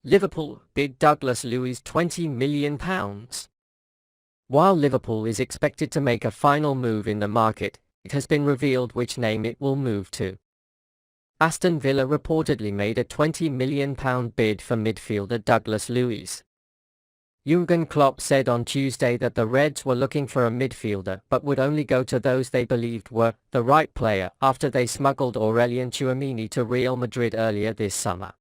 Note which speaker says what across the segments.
Speaker 1: Liverpool bid Douglas Luiz £20 million. While Liverpool is expected to make a final move in the market, it has been revealed which name it will move to. Aston Villa reportedly made a £20 million bid for midfielder Douglas Luiz. Jürgen Klopp said on Tuesday that the Reds were looking for a midfielder but would only go to those they believed were the right player after they smuggled Aurelien Tchouameni to Real Madrid earlier this summer.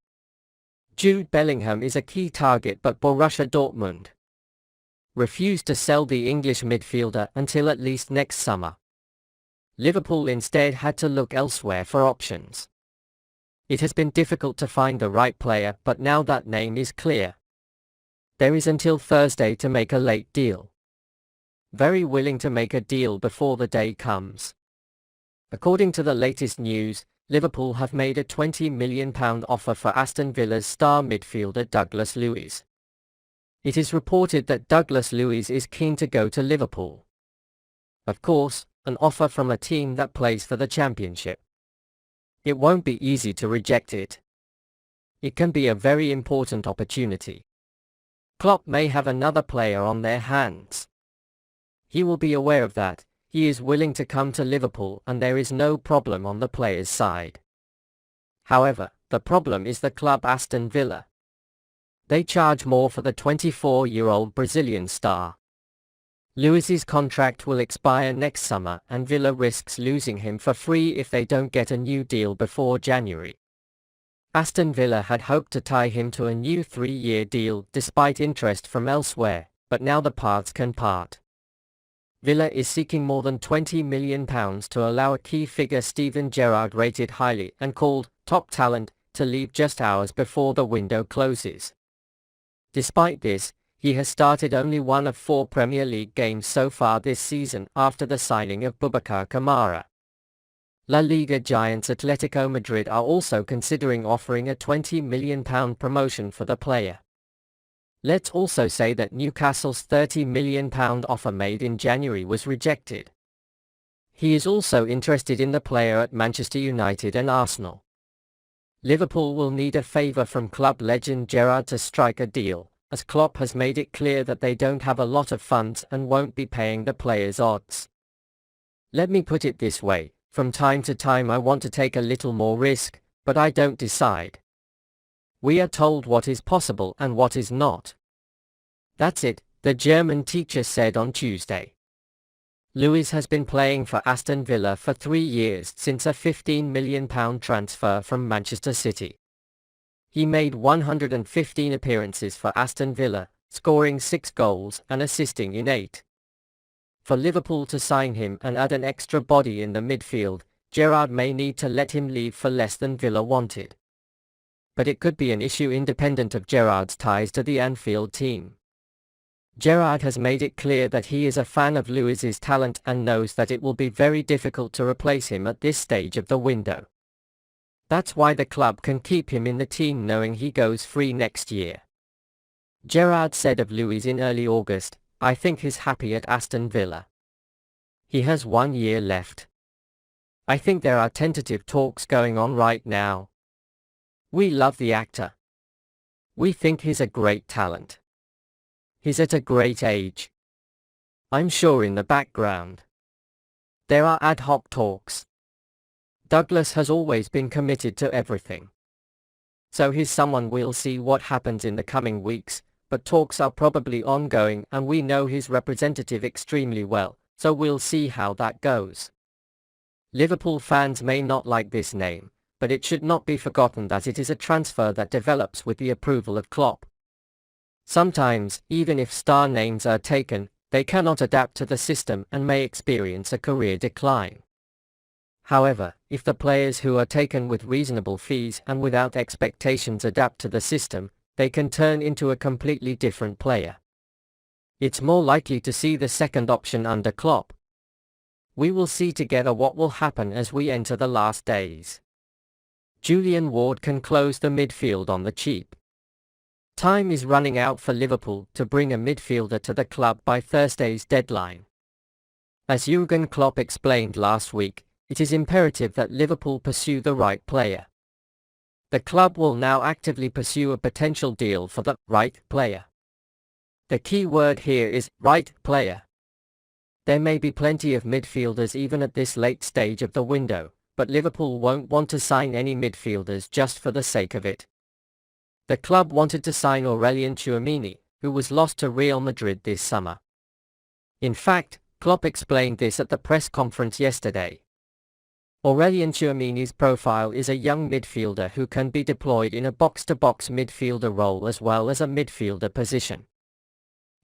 Speaker 1: Jude Bellingham is a key target, but Borussia Dortmund refused to sell the English midfielder until at least next summer. Liverpool instead had to look elsewhere for options. It has been difficult to find the right player, but now that name is clear. There is until Thursday to make a late deal. Very willing to make a deal before the day comes. According to the latest news, Liverpool have made a £20 million offer for Aston Villa's star midfielder Douglas Luiz. It is reported that Douglas Luiz is keen to go to Liverpool. Of course, an offer from a team that plays for the Championship. It won't be easy to reject it. It can be a very important opportunity. Klopp may have another player on their hands. He will be aware of that. He is willing to come to Liverpool and there is no problem on the player's side. However, the problem is the club Aston Villa. They charge more for the 24-year-old Brazilian star. Luiz's contract will expire next summer and Villa risks losing him for free if they don't get a new deal before January. Aston Villa had hoped to tie him to a new 3-year deal despite interest from elsewhere, but now the paths can part. Villa is seeking more than £20 million to allow a key figure Steven Gerrard, rated highly and called top talent, to leave just hours before the window closes. Despite this, he has started only one of 4 Premier League games so far this season after the signing of Boubacar Kamara. La Liga giants Atletico Madrid are also considering offering a £20 million promotion for the player. Let's also say that Newcastle's £30 million offer made in January was rejected. He is also interested in the player at Manchester United and Arsenal. Liverpool will need a favour from club legend Gerrard to strike a deal, as Klopp has made it clear that they don't have a lot of funds and won't be paying the players odds. Let me put it this way, from time to time I want to take a little more risk, but I don't decide. We are told what is possible and what is not. That's it, the German teacher said on Tuesday. Luiz has been playing for Aston Villa for 3 years since a £15 million transfer from Manchester City. He made 115 appearances for Aston Villa, scoring 6 goals and assisting in 8. For Liverpool to sign him and add an extra body in the midfield, Gerrard may need to let him leave for less than Villa wanted. But it could be an issue independent of Gerrard's ties to the Anfield team. Gerrard has made it clear that he is a fan of Luiz's talent and knows that it will be very difficult to replace him at this stage of the window. That's why the club can keep him in the team knowing he goes free next year. Gerrard said of Luiz in early August, "I think he's happy at Aston Villa. He has 1 year left. I think there are tentative talks going on right now. We love the actor. We think he's a great talent. He's at a great age. I'm sure in the background there are ad hoc talks. Douglas has always been committed to everything. So he's someone we'll see what happens in the coming weeks, but talks are probably ongoing and we know his representative extremely well, so we'll see how that goes." Liverpool fans may not like this name, but it should not be forgotten that it is a transfer that develops with the approval of Klopp. Sometimes, even if star names are taken, they cannot adapt to the system and may experience a career decline. However, if the players who are taken with reasonable fees and without expectations adapt to the system, they can turn into a completely different player. It's more likely to see the second option under Klopp. We will see together what will happen as we enter the last days. Julian Ward can close the midfield on the cheap. Time is running out for Liverpool to bring a midfielder to the club by Thursday's deadline. As Jürgen Klopp explained last week, it is imperative that Liverpool pursue the right player. The club will now actively pursue a potential deal for the right player. The key word here is right player. There may be plenty of midfielders even at this late stage of the window, but Liverpool won't want to sign any midfielders just for the sake of it. The club wanted to sign Aurelien Tchouameni, who was lost to Real Madrid this summer. In fact, Klopp explained this at the press conference yesterday. Aurelien Tchouameni's profile is a young midfielder who can be deployed in a box-to-box midfielder role as well as a midfielder position.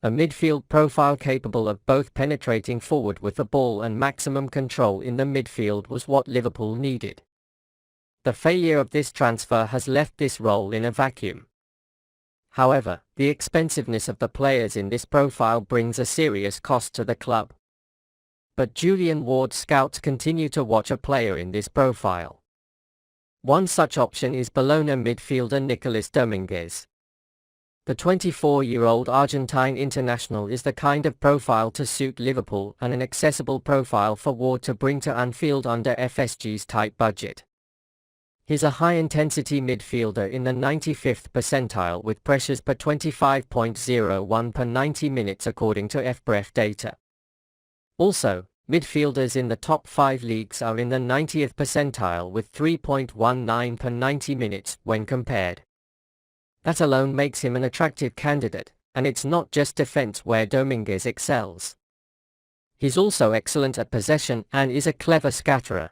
Speaker 1: A midfield profile capable of both penetrating forward with the ball and maximum control in the midfield was what Liverpool needed. The failure of this transfer has left this role in a vacuum. However, the expensiveness of the players in this profile brings a serious cost to the club. But Julian Ward scouts continue to watch a player in this profile. One such option is Bologna midfielder Nicolas Dominguez. The 24-year-old Argentine international is the kind of profile to suit Liverpool and an accessible profile for Ward to bring to Anfield under FSG's tight budget. He's a high-intensity midfielder in the 95th percentile with pressures per 25.01 per 90 minutes according to FBref data. Also, midfielders in the top 5 leagues are in the 90th percentile with 3.19 per 90 minutes when compared. That alone makes him an attractive candidate, and it's not just defense where Dominguez excels. He's also excellent at possession and is a clever scatterer.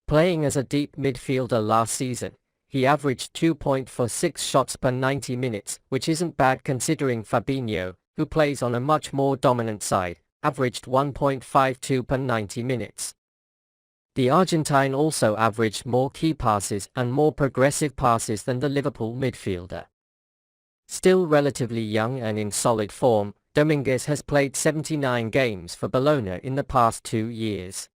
Speaker 1: Playing as a deep midfielder last season, he averaged 2.46 shots per 90 minutes, which isn't bad considering Fabrizio, who plays on a much more dominant side, averaged 1.52 per 90 minutes. The Argentine also averaged more key passes and more progressive passes than the Liverpool midfielder. Still relatively young and in solid form, Dominguez has played 79 games for Bologna in the past 2 years.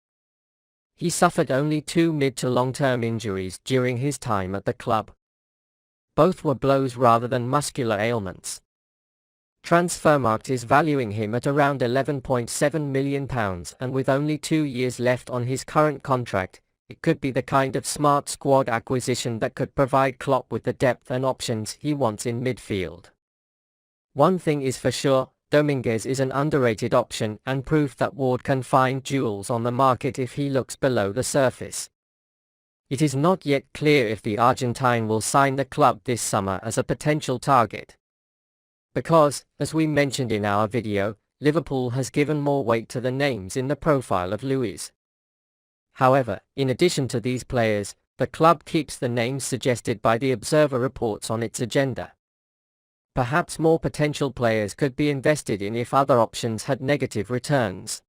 Speaker 1: He suffered only 2 mid to long-term injuries during his time at the club. Both were blows rather than muscular ailments. Transfermarkt is valuing him at around £11.7 million, and with only 2 years left on his current contract, it could be the kind of smart squad acquisition that could provide Klopp with the depth and options he wants in midfield. One thing is for sure, Dominguez is an underrated option and proof that Ward can find jewels on the market if he looks below the surface. It is not yet clear if the Argentine will sign the club this summer as a potential target. Because, as we mentioned in our video, Liverpool has given more weight to the names in the profile of Luiz. However, in addition to these players, the club keeps the names suggested by the Observer reports on its agenda. Perhaps more potential players could be invested in if other options had negative returns.